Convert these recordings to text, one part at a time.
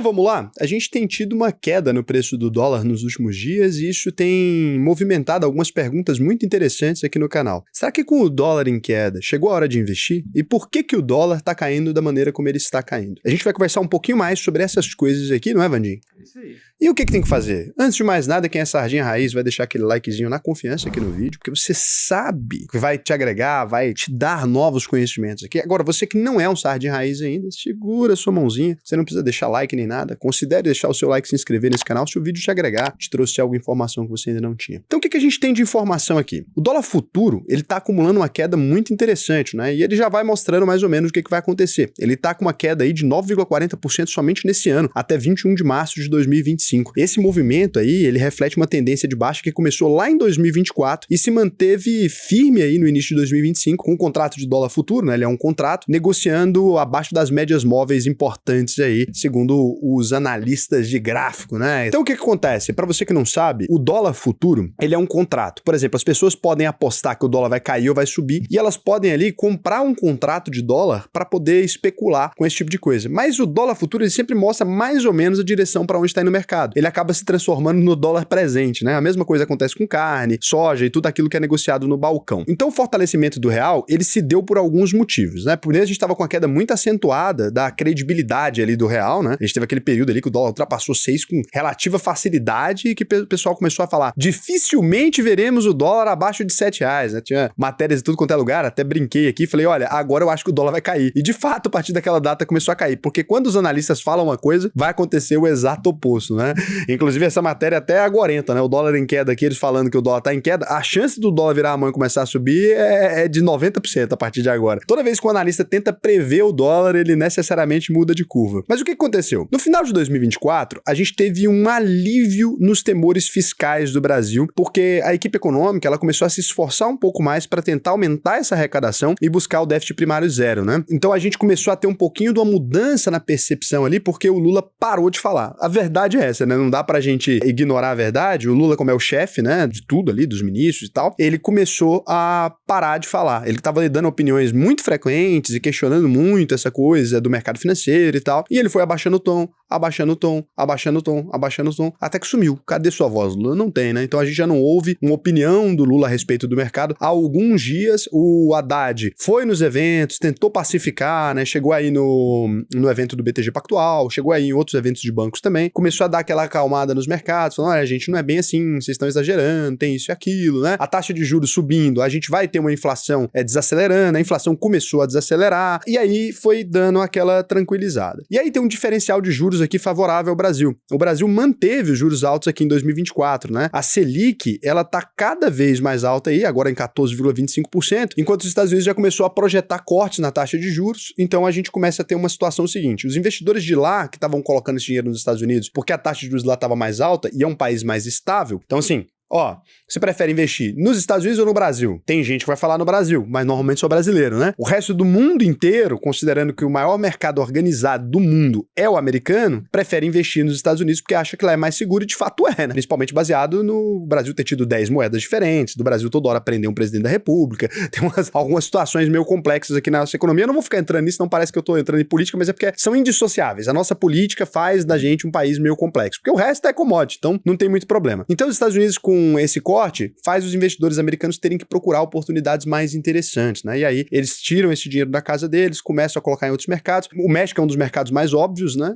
Então vamos lá? A gente tem tido uma queda no preço do dólar nos últimos dias e isso tem movimentado algumas perguntas muito interessantes aqui no canal. Será que com o dólar em queda, chegou a hora de investir? E por que o dólar está caindo da maneira como ele está caindo? A gente vai conversar um pouquinho mais sobre essas coisas aqui, não é, Vandinho? Isso aí. E o que tem que fazer? Antes de mais nada, quem é Sardinha Raiz vai deixar aquele likezinho na confiança aqui no vídeo, porque você sabe que vai te agregar, vai te dar novos conhecimentos aqui. Agora, você que não é um Sardinha Raiz ainda, segura a sua mãozinha, você não precisa deixar like nem nada, considere deixar o seu like e se inscrever nesse canal se o vídeo te agregar, te trouxe alguma informação que você ainda não tinha. Então o que a gente tem de informação aqui? O dólar futuro, ele tá acumulando uma queda muito interessante, né? E ele já vai mostrando mais ou menos o que vai acontecer. Ele tá com uma queda aí de 9,40% somente nesse ano, até 21 de março de 2025. Esse movimento aí, ele reflete uma tendência de baixa que começou lá em 2024 e se manteve firme aí no início de 2025 com um contrato de dólar futuro, né? Ele é um contrato negociando abaixo das médias móveis importantes aí, segundo os analistas de gráfico, né? Então o que acontece? Para você que não sabe, o dólar futuro, ele é um contrato. Por exemplo, as pessoas podem apostar que o dólar vai cair ou vai subir e elas podem ali comprar um contrato de dólar para poder especular com esse tipo de coisa. Mas o dólar futuro, ele sempre mostra mais ou menos a direção para onde está indo o mercado. Ele acaba se transformando no dólar presente, né? A mesma coisa acontece com carne, soja e tudo aquilo que é negociado no balcão. Então o fortalecimento do real, ele se deu por alguns motivos, né? Primeiro a gente estava com uma queda muito acentuada da credibilidade ali do real, né? A gente teve aquele período ali que o dólar ultrapassou 6 com relativa facilidade e que o pessoal começou a falar, dificilmente veremos o dólar abaixo de R$7, né? Tinha matérias de tudo quanto é lugar, até brinquei aqui, falei, olha, agora eu acho que o dólar vai cair. E de fato, a partir daquela data começou a cair, porque quando os analistas falam uma coisa, vai acontecer o exato oposto, né? Inclusive essa matéria até agorenta, né? O dólar em queda aqui, eles falando que o dólar tá em queda, a chance do dólar virar a mão e começar a subir é de 90% a partir de agora. Toda vez que o analista tenta prever o dólar, ele necessariamente muda de curva. Mas o que aconteceu? No final de 2024, a gente teve um alívio nos temores fiscais do Brasil, porque a equipe econômica, ela começou a se esforçar um pouco mais para tentar aumentar essa arrecadação e buscar o déficit primário zero, né? Então a gente começou a ter um pouquinho de uma mudança na percepção ali, porque o Lula parou de falar. A verdade é essa, né? Não dá pra gente ignorar a verdade. O Lula, como é o chefe, né, de tudo ali, dos ministros e tal, ele começou a parar de falar. Ele tava dando opiniões muito frequentes e questionando muito essa coisa do mercado financeiro e tal, e ele foi abaixando o tom, abaixando o tom, abaixando o tom, abaixando o tom, até que sumiu. Cadê sua voz, Lula? Não tem, né? Então a gente já não ouve uma opinião do Lula a respeito do mercado. Há alguns dias, o Haddad foi nos eventos, tentou pacificar, né? Chegou aí no evento do BTG Pactual, chegou aí em outros eventos de bancos também, começou a dar aquela acalmada nos mercados, falando, olha, gente, não é bem assim, vocês estão exagerando, tem isso e aquilo, né? A taxa de juros subindo, a gente vai ter uma inflação desacelerando, a inflação começou a desacelerar, e aí foi dando aquela tranquilizada. E aí tem um diferencial de juros aqui favorável ao Brasil. O Brasil manteve os juros altos aqui em 2024, né? A Selic, ela tá cada vez mais alta aí, agora em 14,25%, enquanto os Estados Unidos já começou a projetar cortes na taxa de juros, então a gente começa a ter uma situação seguinte, os investidores de lá, que estavam colocando esse dinheiro nos Estados Unidos, porque a taxa de juros lá estava mais alta e é um país mais estável, então assim, ó, você prefere investir nos Estados Unidos ou no Brasil? Tem gente que vai falar no Brasil, mas normalmente sou brasileiro, né? O resto do mundo inteiro, considerando que o maior mercado organizado do mundo é o americano, prefere investir nos Estados Unidos porque acha que lá é mais seguro e de fato é, né? Principalmente baseado no Brasil ter tido 10 moedas diferentes, do Brasil toda hora prender um presidente da república, tem algumas situações meio complexas aqui na nossa economia. Eu não vou ficar entrando nisso, não parece que eu tô entrando em política, mas é porque são indissociáveis. A nossa política faz da gente um país meio complexo, porque o resto é commodity, então não tem muito problema. Então os Estados Unidos com esse corte faz os investidores americanos terem que procurar oportunidades mais interessantes, né? E aí eles tiram esse dinheiro da casa deles, começam a colocar em outros mercados. O México é um dos mercados mais óbvios, né?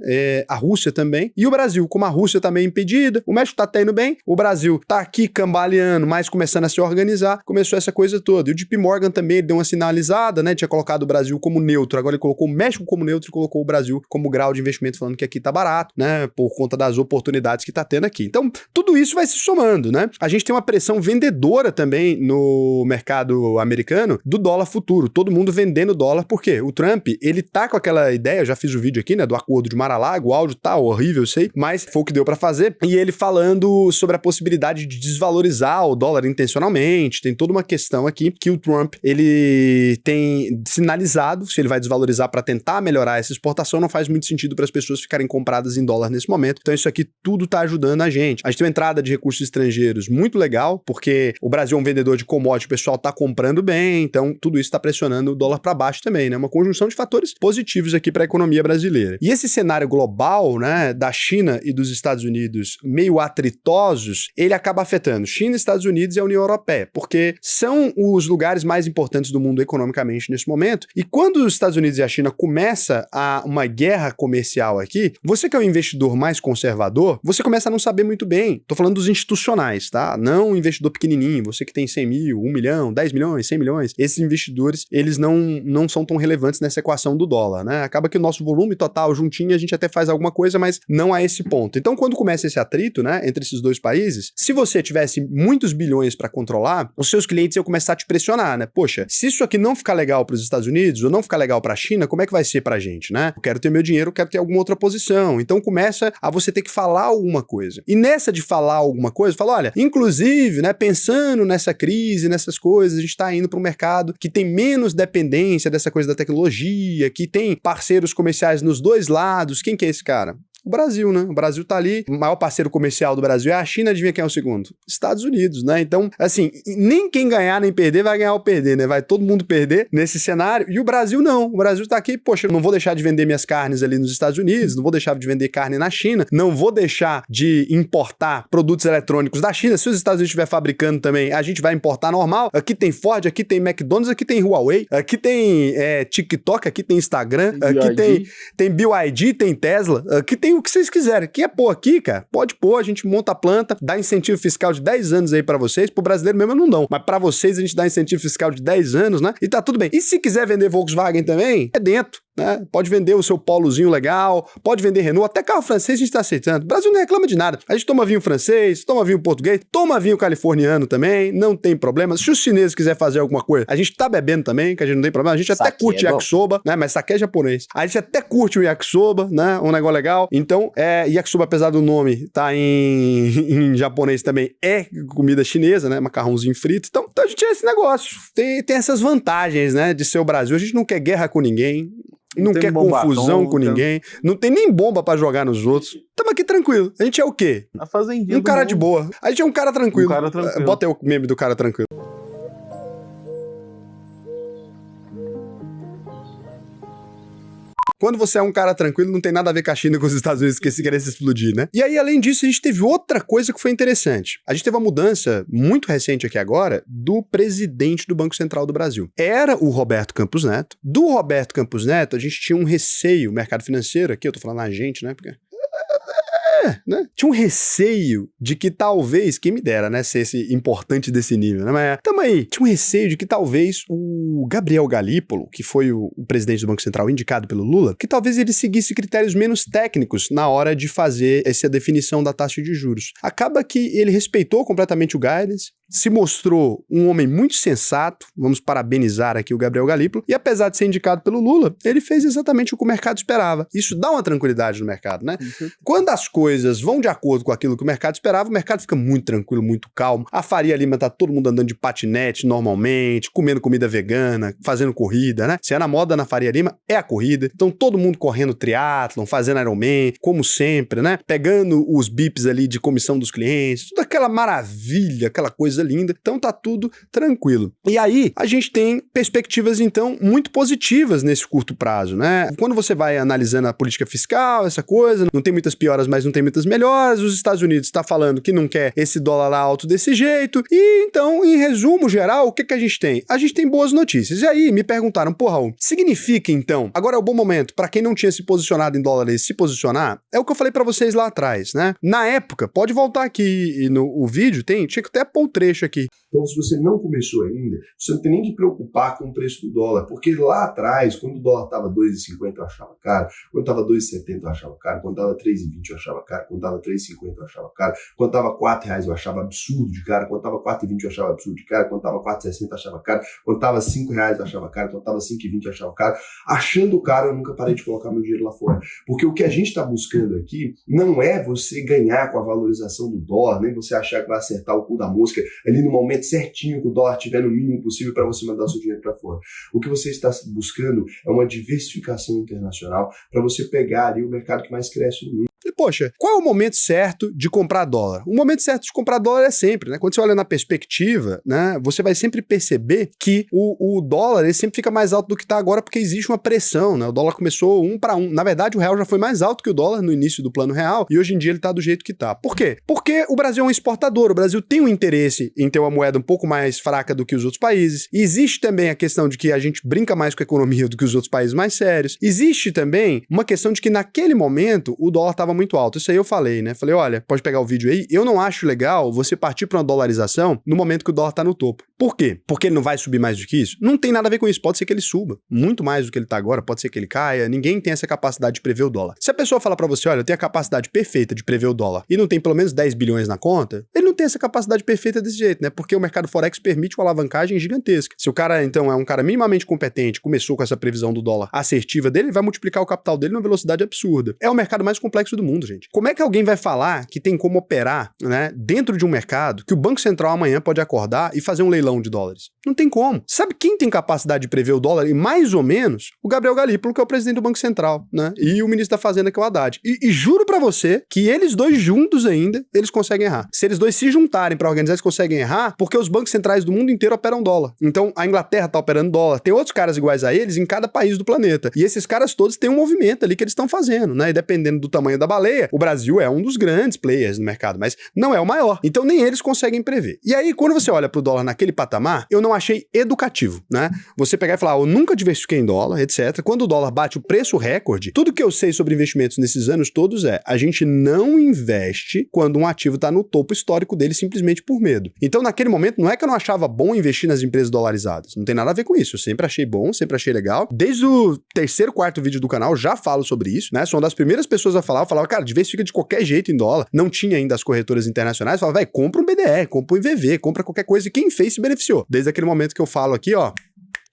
A Rússia também. E o Brasil, como a Rússia tá meio impedida, o México tá até indo bem, o Brasil tá aqui cambaleando, mas começando a se organizar, começou essa coisa toda. E o JP Morgan também deu uma sinalizada, né? Tinha colocado o Brasil como neutro, agora ele colocou o México como neutro e colocou o Brasil como grau de investimento, falando que aqui tá barato, né? Por conta das oportunidades que tá tendo aqui. Então, tudo isso vai se somando, né? A gente tem uma pressão vendedora também no mercado americano do dólar futuro, todo mundo vendendo dólar, por quê? O Trump, ele tá com aquela ideia, eu já fiz o vídeo aqui, né, do acordo de Mar-a-Lago, o áudio tá horrível, eu sei, mas foi o que deu pra fazer, e ele falando sobre a possibilidade de desvalorizar o dólar intencionalmente, tem toda uma questão aqui que o Trump, ele tem sinalizado, se ele vai desvalorizar para tentar melhorar essa exportação, não faz muito sentido para as pessoas ficarem compradas em dólar nesse momento, então isso aqui tudo tá ajudando a gente tem uma entrada de recursos estrangeiros Unidos muito legal, porque o Brasil é um vendedor de commodity, o pessoal tá comprando bem, então tudo isso tá pressionando o dólar para baixo também, né? Uma conjunção de fatores positivos aqui para a economia brasileira. E esse cenário global, né, da China e dos Estados Unidos meio atritosos, ele acaba afetando China, Estados Unidos e a União Europeia, porque são os lugares mais importantes do mundo economicamente nesse momento. E quando os Estados Unidos e a China começa uma guerra comercial aqui, você que é um investidor mais conservador, você começa a não saber muito bem. Tô falando dos institucionais, tá? Não o investidor pequenininho, você que tem 100 mil, 1 milhão, 10 milhões, 100 milhões. Esses investidores, eles não são tão relevantes nessa equação do dólar, né? Acaba que o nosso volume total juntinho, a gente até faz alguma coisa, mas não a esse ponto. Então, quando começa esse atrito, né, entre esses dois países, se você tivesse muitos bilhões para controlar, os seus clientes iam começar a te pressionar, né? Poxa, se isso aqui não ficar legal para os Estados Unidos ou não ficar legal para a China, como é que vai ser pra gente, né? Eu quero ter meu dinheiro, eu quero ter alguma outra posição. Então começa a você ter que falar alguma coisa. E nessa de falar alguma coisa, fala, olha, inclusive, né, pensando nessa crise, nessas coisas, a gente está indo para um mercado que tem menos dependência dessa coisa da tecnologia, que tem parceiros comerciais nos dois lados. Quem que é esse cara? O Brasil, né? O Brasil tá ali, o maior parceiro comercial do Brasil é a China, adivinha quem é o segundo? Estados Unidos, né? Então, assim, nem quem ganhar nem perder vai ganhar ou perder, né? Vai todo mundo perder nesse cenário, e o Brasil não. O Brasil tá aqui, poxa, eu não vou deixar de vender minhas carnes ali nos Estados Unidos, não vou deixar de vender carne na China, não vou deixar de importar produtos eletrônicos da China. Se os Estados Unidos estiver fabricando também, a gente vai importar normal. Aqui tem Ford, aqui tem McDonald's, aqui tem Huawei, aqui tem TikTok, aqui tem Instagram, aqui tem BYD, tem Tesla, aqui tem o que vocês quiserem. Quer pôr aqui, cara? Pode pôr, a gente monta a planta, dá incentivo fiscal de 10 anos aí pra vocês. Pro brasileiro mesmo não dão, mas pra vocês a gente dá incentivo fiscal de 10 anos, né? E tá tudo bem. E se quiser vender Volkswagen também, é dentro. Né? Pode vender o seu polozinho legal, pode vender Renault, até carro francês a gente tá aceitando. O Brasil não reclama de nada. A gente toma vinho francês, toma vinho português, toma vinho californiano também, não tem problema. Se os chineses quiserem fazer alguma coisa, a gente tá bebendo também, que a gente não tem problema. A gente até curte yakisoba, né? Mas saque é japonês. A gente até curte o yakisoba, né? Um negócio legal. Então, yakisoba, apesar do nome tá em japonês também, é comida chinesa, né? Macarrãozinho frito. Então a gente é esse negócio. Tem essas vantagens, né? De ser o Brasil. A gente não quer guerra com ninguém. Não quer confusão com ninguém. Não tem nem bomba pra jogar nos outros. Tamo aqui tranquilo. A gente é o quê? A fazendinha um cara de boa. A gente é um cara tranquilo. Um cara tranquilo. Bota aí o meme do cara tranquilo. Quando você é um cara tranquilo, não tem nada a ver com a China e com os Estados Unidos que se querer se explodir, né? E aí, além disso, a gente teve outra coisa que foi interessante. A gente teve uma mudança muito recente aqui agora do presidente do Banco Central do Brasil. Era o Roberto Campos Neto. Do Roberto Campos Neto, a gente tinha um receio, o mercado financeiro aqui, eu tô falando a gente, né? Porque... né? Tinha um receio de que talvez, quem me dera, né, ser esse importante desse nível, né? Mas tamo aí. Tinha um receio de que talvez o Gabriel Galípolo, que foi o presidente do Banco Central indicado pelo Lula, que talvez ele seguisse critérios menos técnicos na hora de fazer essa definição da taxa de juros. Acaba que ele respeitou completamente o guidance, se mostrou um homem muito sensato, vamos parabenizar aqui o Gabriel Galípolo, e apesar de ser indicado pelo Lula, ele fez exatamente o que o mercado esperava. Isso dá uma tranquilidade no mercado, né? Quando as coisas vão de acordo com aquilo que o mercado esperava, o mercado fica muito tranquilo, muito calmo. A Faria Lima tá todo mundo andando de patinete normalmente, comendo comida vegana, fazendo corrida, né? Se é na moda na Faria Lima, é a corrida. Então todo mundo correndo triatlon, fazendo Ironman, como sempre, né? Pegando os bips ali de comissão dos clientes, tudo aquela maravilha, aquela coisa linda, então tá tudo tranquilo. E aí, a gente tem perspectivas, então, muito positivas nesse curto prazo, né? Quando você vai analisando a política fiscal, essa coisa, não tem muitas pioras, mas não tem muitas melhoras, os Estados Unidos tá falando que não quer esse dólar lá alto desse jeito, e então, em resumo geral, o que a gente tem? A gente tem boas notícias. E aí, me perguntaram, pô, Raul, significa, então, agora é o bom momento para quem não tinha se posicionado em dólar se posicionar? É o que eu falei para vocês lá atrás, né? Na época, pode voltar aqui no vídeo, tinha que até pôr o trecho aqui. Então, se você não começou ainda, você não tem nem que preocupar com o preço do dólar, porque lá atrás, quando o dólar estava 2,50 eu achava caro, quando estava 2,70 eu achava caro, quando estava 3,20 eu achava caro, quando estava 3,50 eu achava caro, quando estava R$4 eu achava absurdo de caro, quando estava 4,20 eu achava absurdo de caro, quando estava 4,60 eu achava caro, quando estava R$5 eu achava caro, quando estava 5,20 eu achava caro. Achando caro, eu nunca parei de colocar meu dinheiro lá fora, porque o que a gente está buscando aqui não é você ganhar com a valorização do dólar, nem você achar que vai acertar o cu da mosca ali no momento certinho que o dólar estiver no mínimo possível para você mandar o seu dinheiro para fora. O que você está buscando é uma diversificação internacional para você pegar ali o mercado que mais cresce no mundo. poxa, qual é o momento certo de comprar dólar? O momento certo de comprar dólar é sempre, né? Quando você olha na perspectiva, né, você vai sempre perceber que o dólar ele sempre fica mais alto do que está agora porque existe uma pressão, né? O dólar começou 1 para 1. Na verdade, o real já foi mais alto que o dólar no início do plano real e hoje em dia ele está do jeito que está. Por quê? Porque o Brasil é um exportador, o Brasil tem um interesse em ter uma moeda um pouco mais fraca do que os outros países. E existe também a questão de que a gente brinca mais com a economia do que os outros países mais sérios. Existe também uma questão de que naquele momento o dólar estava muito alto. Isso aí eu falei, né? Falei, olha, pode pegar o vídeo aí. Eu não acho legal você partir para uma dolarização no momento que o dólar está no topo. Por quê? Porque ele não vai subir mais do que isso? Não tem nada a ver com isso. Pode ser que ele suba muito mais do que ele está agora, pode ser que ele caia. Ninguém tem essa capacidade de prever o dólar. Se a pessoa fala para você, olha, eu tenho a capacidade perfeita de prever o dólar e não tem pelo menos 10 bilhões na conta, ele não tem essa capacidade perfeita desse jeito, né? Porque o mercado Forex permite uma alavancagem gigantesca. Se o cara, então, é um cara minimamente competente, começou com essa previsão do dólar assertiva dele, ele vai multiplicar o capital dele numa velocidade absurda. É o mercado mais complexo do mundo, gente. Como é que alguém vai falar que tem como operar, né, dentro de um mercado que o Banco Central amanhã pode acordar e fazer um leilão de dólares? Não tem como. Sabe quem tem capacidade de prever o dólar? E mais ou menos o Gabriel Galípolo, que é o presidente do Banco Central, né? E o ministro da Fazenda, que é o Haddad. E juro pra você que eles dois juntos ainda, eles conseguem errar. Se eles dois se juntarem pra organizar, eles conseguem errar, porque os bancos centrais do mundo inteiro operam dólar. Então, a Inglaterra tá operando dólar. Tem outros caras iguais a eles em cada país do planeta. E esses caras todos têm um movimento ali que eles estão fazendo, né? E dependendo do tamanho da baleia, o Brasil é um dos grandes players no mercado, mas não é o maior. Então, nem eles conseguem prever. E aí, quando você olha pro dólar naquele patamar, eu não achei educativo, né? Você pegar e falar, eu nunca diversifiquei em dólar, etc. Quando o dólar bate o preço recorde, tudo que eu sei sobre investimentos nesses anos todos é, a gente não investe quando um ativo tá no topo histórico dele simplesmente por medo. Então, naquele momento, não é que eu não achava bom investir nas empresas dolarizadas. Não tem nada a ver com isso. Eu sempre achei bom, sempre achei legal. Desde o terceiro, quarto vídeo do canal, já falo sobre isso, né? Sou uma das primeiras pessoas a falar. Eu falava, cara, diversifica de qualquer jeito em dólar. Não tinha ainda as corretoras internacionais. Eu falava, vai, compra um BDR, compra um IVV, compra qualquer coisa. E quem fez se beneficiou. Desde aquele momento que eu falo aqui, ó.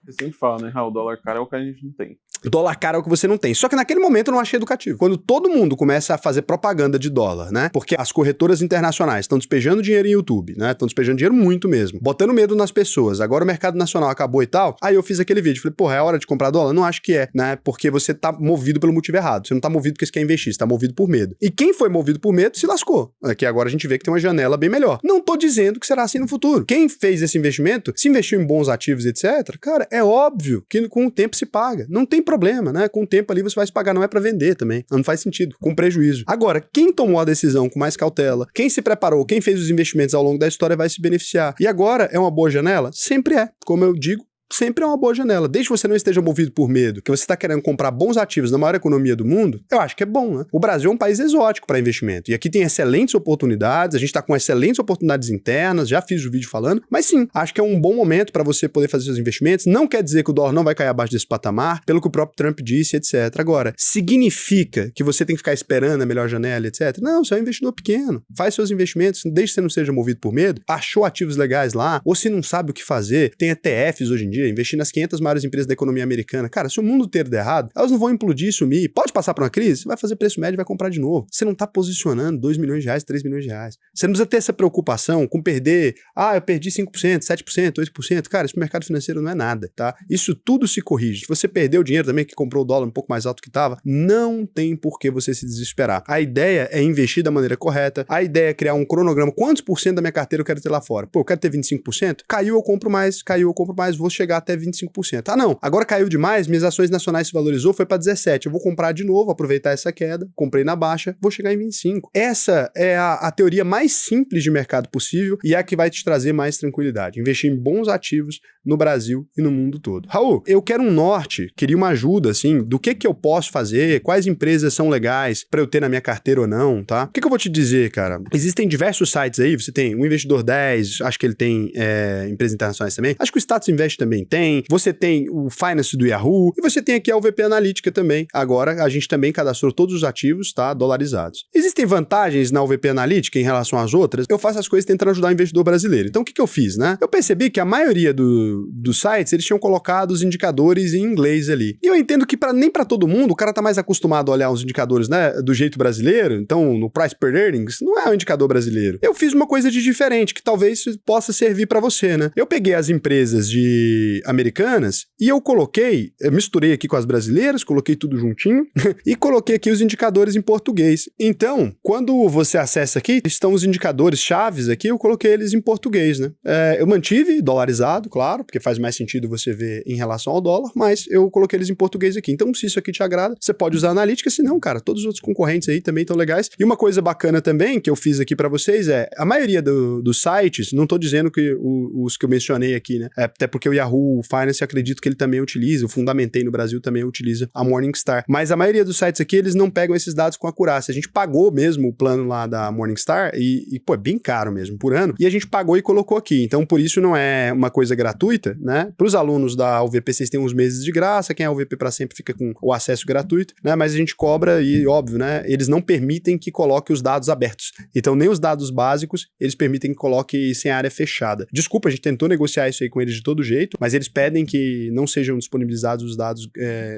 Você sempre fala, né? O dólar caro é o que a gente não tem. Dólar caro é o que você não tem. Só que naquele momento eu não achei educativo. Quando todo mundo começa a fazer propaganda de dólar, né? Porque as corretoras internacionais estão despejando dinheiro em YouTube, né? Estão despejando dinheiro muito mesmo. Botando medo nas pessoas. Agora o mercado nacional acabou e tal. Aí eu fiz aquele vídeo. Falei, porra, é hora de comprar dólar? Não acho que é, né? Porque você tá movido pelo motivo errado. Você não tá movido porque você quer investir. Você tá movido por medo. E quem foi movido por medo se lascou. Aqui agora a gente vê que tem uma janela bem melhor. Não tô dizendo que será assim no futuro. Quem fez esse investimento, se investiu em bons ativos, etc., cara, é óbvio que com o tempo se paga. Não tem problema, né? Com o tempo ali você vai se pagar, não é pra vender também. Não faz sentido, com prejuízo. Agora, quem tomou a decisão com mais cautela, quem se preparou, quem fez os investimentos ao longo da história vai se beneficiar. E agora é uma boa janela? Sempre é. Como eu digo, sempre é uma boa janela. Desde que você não esteja movido por medo, que você está querendo comprar bons ativos na maior economia do mundo, eu acho que é bom, né? O Brasil é um país exótico para investimento. E aqui tem excelentes oportunidades, a gente está com excelentes oportunidades internas, já fiz o vídeo falando, mas sim, acho que é um bom momento para você poder fazer seus investimentos. Não quer dizer que o dólar não vai cair abaixo desse patamar, pelo que o próprio Trump disse, etc. Agora, significa que você tem que ficar esperando a melhor janela, etc. Não, você é um investidor pequeno. Faz seus investimentos, desde que você não seja movido por medo, achou ativos legais lá, ou se não sabe o que fazer, tem ETFs hoje em dia, investir nas 500 maiores empresas da economia americana. Cara, se o mundo inteiro der errado, elas não vão implodir e sumir. Pode passar por uma crise, vai fazer preço médio e vai comprar de novo. Você não tá posicionando 2 milhões de reais, 3 milhões de reais. Você não precisa ter essa preocupação com perder, eu perdi 5%, 7%, 8%. Cara, isso pro mercado financeiro não é nada, tá? Isso tudo se corrige. Se você perdeu o dinheiro também, que comprou o dólar um pouco mais alto que tava, não tem por que você se desesperar. A ideia é investir da maneira correta, a ideia é criar um cronograma. Quantos por cento da minha carteira eu quero ter lá fora? Pô, eu quero ter 25%? Caiu, eu compro mais, vou chegar até 25%. Ah, não, agora caiu demais, minhas ações nacionais se valorizou, foi para 17%. Eu vou comprar de novo, aproveitar essa queda, comprei na baixa, vou chegar em 25%. Essa é a teoria mais simples de mercado possível e é a que vai te trazer mais tranquilidade. Investir em bons ativos no Brasil e no mundo todo. Raul, eu quero um norte, queria uma ajuda, assim, do que eu posso fazer, quais empresas são legais para eu ter na minha carteira ou não, tá? O que eu vou te dizer, cara? Existem diversos sites aí, você tem o Investidor 10, acho que ele tem empresas internacionais também, acho que o Status Invest também tem, você tem o Finance do Yahoo, e você tem aqui a UVP Analítica também. Agora, a gente também cadastrou todos os ativos, tá? Dolarizados. Existem vantagens na UVP Analítica em relação às outras? Eu faço as coisas tentando ajudar o investidor brasileiro. Então, o que eu fiz, né? Eu percebi que a maioria dos sites, eles tinham colocado os indicadores em inglês ali. E eu entendo que nem pra todo mundo, o cara tá mais acostumado a olhar os indicadores, né, do jeito brasileiro, então no Price per Earnings não é um indicador brasileiro. Eu fiz uma coisa de diferente, que talvez possa servir pra você, né? Eu peguei as empresas americanas e eu misturei aqui com as brasileiras, coloquei tudo juntinho e coloquei aqui os indicadores em português. Então, quando você acessa aqui, estão os indicadores chaves aqui, eu coloquei eles em português, né? Eu mantive dolarizado, claro, porque faz mais sentido você ver em relação ao dólar, mas eu coloquei eles em português aqui. Então, se isso aqui te agrada, você pode usar a analítica, se não, cara, todos os outros concorrentes aí também estão legais. E uma coisa bacana também que eu fiz aqui pra vocês a maioria dos sites, não tô dizendo que os que eu mencionei aqui, né? Até porque o Yahoo Finance, acredito que ele também utiliza, o Fundamentei no Brasil também utiliza a Morningstar. Mas a maioria dos sites aqui, eles não pegam esses dados com acurácia. A gente pagou mesmo o plano lá da Morningstar pô, é bem caro mesmo por ano, e a gente pagou e colocou aqui. Então, por isso não é uma coisa gratuita, né? Para os alunos da UVP, vocês têm uns meses de graça, quem é UVP para sempre fica com o acesso gratuito, né? Mas a gente cobra e, óbvio, né? Eles não permitem que coloque os dados abertos. Então, nem os dados básicos, eles permitem que coloque sem área fechada. Desculpa, a gente tentou negociar isso aí com eles de todo jeito, mas eles pedem que não sejam disponibilizados os dados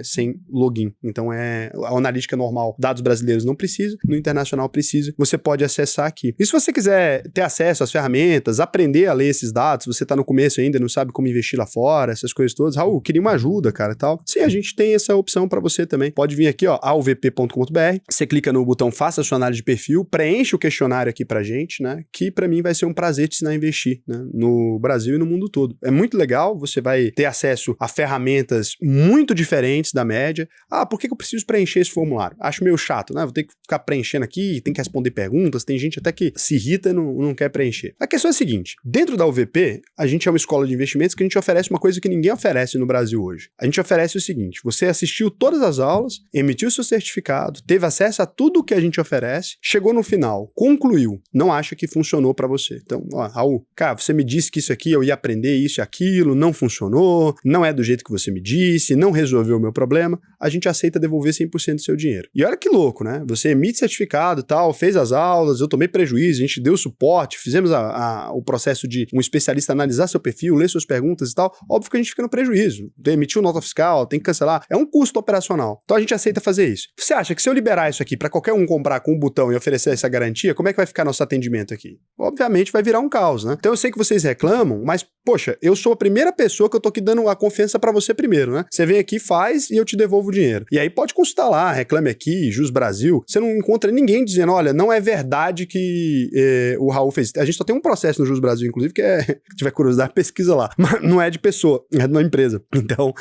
sem login. Então, a analítica normal, dados brasileiros não precisa, no internacional precisa, você pode acessar aqui. E se você quiser ter acesso às ferramentas, aprender a ler esses dados, se você tá no começo ainda, não sabe como investir lá fora, essas coisas todas, Raul, queria uma ajuda, cara, e tal. Sim, a gente tem essa opção para você também. Pode vir aqui, ó, auvp.com.br, você clica no botão faça a sua análise de perfil, preenche o questionário aqui pra gente, né, que pra mim vai ser um prazer te ensinar a investir, né, no Brasil e no mundo todo. É muito legal, você vai ter acesso a ferramentas muito diferentes da média. Por que eu preciso preencher esse formulário? Acho meio chato, né, vou ter que ficar preenchendo aqui, tem que responder perguntas, tem gente até que se irrita e não quer preencher. A questão é a seguinte, dentro da UVP, a gente é uma escola de investimentos que a gente oferece uma coisa que ninguém oferece no Brasil hoje. A gente oferece o seguinte, você assistiu todas as aulas, emitiu seu certificado, teve acesso a tudo que a gente oferece, chegou no final, concluiu, não acha que funcionou para você. Então, Raul, cara, você me disse que isso aqui eu ia aprender isso e aquilo, não funcionou, não é do jeito que você me disse, não resolveu o meu problema, a gente aceita devolver 100% do seu dinheiro. E olha que louco, né? Você emite certificado e tal, fez as aulas, eu tomei prejuízo, a gente deu suporte, fizemos o processo de um especialista analisar seu perfil, ler suas perguntas e tal, óbvio que a gente fica no prejuízo. Emitiu nota fiscal, tem que cancelar, é um custo operacional. Então a gente aceita fazer isso. Você acha que se eu liberar isso aqui para qualquer um comprar com um botão e oferecer essa garantia, como é que vai ficar nosso atendimento aqui? Obviamente vai virar um caos, né? Então eu sei que vocês reclamam, mas, poxa, eu sou a primeira pessoa que eu tô aqui dando a confiança para você primeiro, né? Você vem aqui, faz e eu te devolvo o dinheiro. E aí pode consultar lá, Reclame Aqui, Jus Brasil, você não encontra ninguém dizendo, olha, não é verdade que o Raul fez. A gente só tem um processo no Jus Brasil, inclusive, que se tiver curiosidade, pesquisa lá. Mas não é de pessoa, é de uma empresa. Então,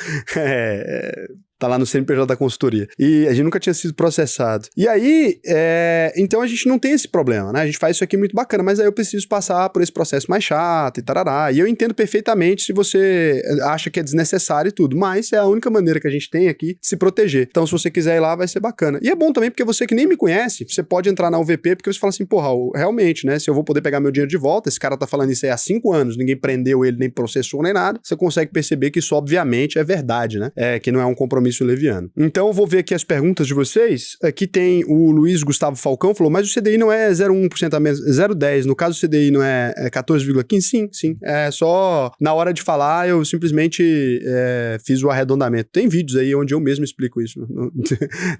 tá lá no CNPJ da consultoria. E a gente nunca tinha sido processado. E aí, então a gente não tem esse problema, né? A gente faz isso aqui muito bacana, mas aí eu preciso passar por esse processo mais chato e tarará. E eu entendo perfeitamente se você acha que é desnecessário e tudo, mas é a única maneira que a gente tem aqui de se proteger. Então, se você quiser ir lá, vai ser bacana. E é bom também porque você que nem me conhece, você pode entrar na UVP porque você fala assim, porra, realmente, né? Se eu vou poder pegar meu dinheiro de volta, esse cara tá falando isso aí há 5 anos, ninguém prendeu ele, nem processou, nem nada, você consegue perceber que isso obviamente é verdade, né? Que não é um compromisso leviano. Então eu vou ver aqui as perguntas de vocês. Aqui tem o Luiz Gustavo Falcão, falou, mas o CDI não é 0,1% a menos, 0,10%. No caso o CDI não é 14,15%? Sim. É só na hora de falar eu simplesmente fiz o arredondamento. Tem vídeos aí onde eu mesmo explico isso.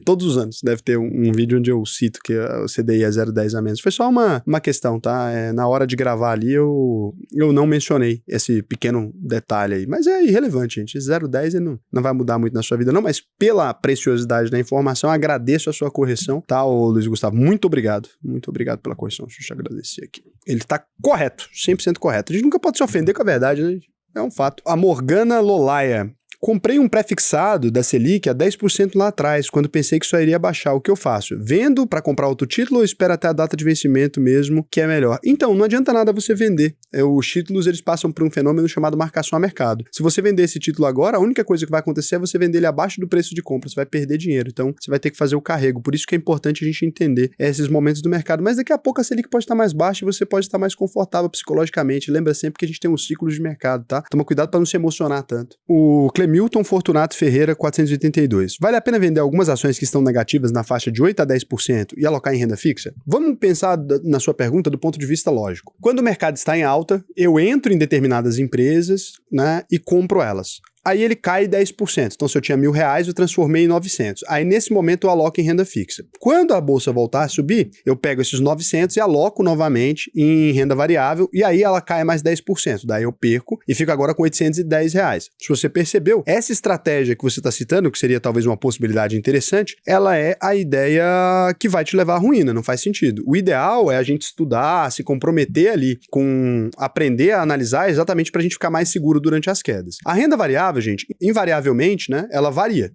Todos os anos deve ter um vídeo onde eu cito que o CDI é 0,10 a menos. Foi só uma questão, tá? Na hora de gravar ali eu não mencionei esse pequeno detalhe aí. Mas é irrelevante, gente. 0,10 não vai mudar muito na sua vida, não, mas pela preciosidade da informação, agradeço a sua correção, tá, ô Luiz Gustavo? Muito obrigado pela correção, deixa eu te agradecer aqui. Ele tá correto, 100% correto. A gente nunca pode se ofender com a verdade, né? É um fato. A Morgana Lolaia. Comprei um pré-fixado da Selic a 10% lá atrás, quando pensei que só iria baixar. O que eu faço? Vendo para comprar outro título ou espero até a data de vencimento mesmo, que é melhor? Então, não adianta nada você vender. Os títulos, eles passam por um fenômeno chamado marcação a mercado. Se você vender esse título agora, a única coisa que vai acontecer é você vender ele abaixo do preço de compra. Você vai perder dinheiro. Então, você vai ter que fazer o carrego. Por isso que é importante a gente entender esses momentos do mercado. Mas daqui a pouco a Selic pode estar mais baixa e você pode estar mais confortável psicologicamente. Lembra sempre que a gente tem um ciclo de mercado, tá? Toma cuidado para não se emocionar tanto. O Clemilton Fortunato Ferreira, 482. Vale a pena vender algumas ações que estão negativas na faixa de 8 a 10% e alocar em renda fixa? Vamos pensar na sua pergunta do ponto de vista lógico. Quando o mercado está em alta, eu entro em determinadas empresas, né, e compro elas. Aí ele cai 10%. Então, se eu tinha R$1.000, eu transformei em 900. Aí, nesse momento, eu aloco em renda fixa. Quando a bolsa voltar a subir, eu pego esses 900 e aloco novamente em renda variável, e aí ela cai mais 10%. Daí eu perco e fico agora com R$810. Se você percebeu, essa estratégia que você está citando, que seria talvez uma possibilidade interessante, ela é a ideia que vai te levar à ruína, não faz sentido. O ideal é a gente estudar, se comprometer ali com aprender a analisar exatamente para a gente ficar mais seguro durante as quedas. A renda variável, gente, invariavelmente, né, ela varia,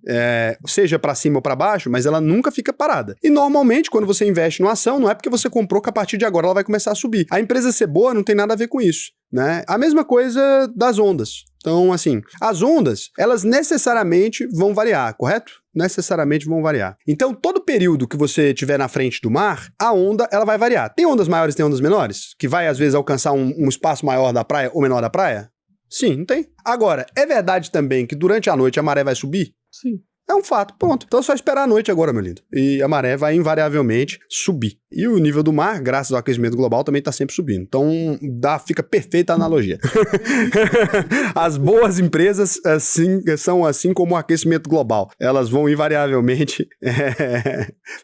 seja para cima ou para baixo, mas ela nunca fica parada. E normalmente, quando você investe numa ação, não é porque você comprou que a partir de agora ela vai começar a subir. A empresa ser boa não tem nada a ver com isso, né? A mesma coisa das ondas. Então, assim, as ondas, elas necessariamente vão variar, correto? Necessariamente vão variar. Então, todo período que você tiver na frente do mar, a onda, ela vai variar. Tem ondas maiores, tem ondas menores? Que vai, às vezes, alcançar um espaço maior da praia ou menor da praia? Sim, não tem. Agora, é verdade também que durante a noite a maré vai subir? Sim. É um fato, pronto. Então é só esperar a noite agora, meu lindo. E a maré vai invariavelmente subir. E o nível do mar, graças ao aquecimento global, também está sempre subindo. Então fica perfeita a analogia. As boas empresas são assim como o aquecimento global. Elas vão invariavelmente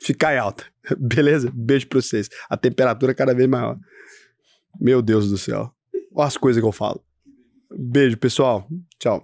ficar em alta. Beleza? Beijo pra vocês. A temperatura cada vez maior. Meu Deus do céu. Olha as coisas que eu falo. Beijo, pessoal. Tchau.